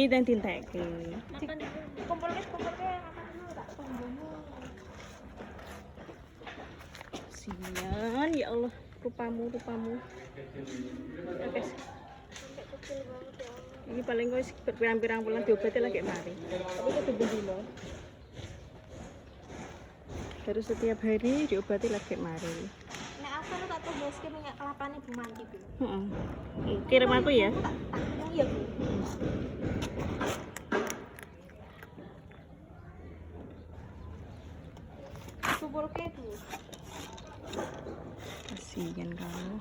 Iki dan tintekke. Kumpulke tak tunggumu. Sian, ya Allah, rupamu. Oke. Ini paling wis pirang-pirang bulan diobati lagi mari. Tapi itu dino. Harus setiap hari diobati lagi mari. Nek aku tak tumbas minyak kelapane Bu Manti, Bu. Heeh. Kirim aku ya. Iya, Bu. Kumpulke, Bu. Kasihan kamu.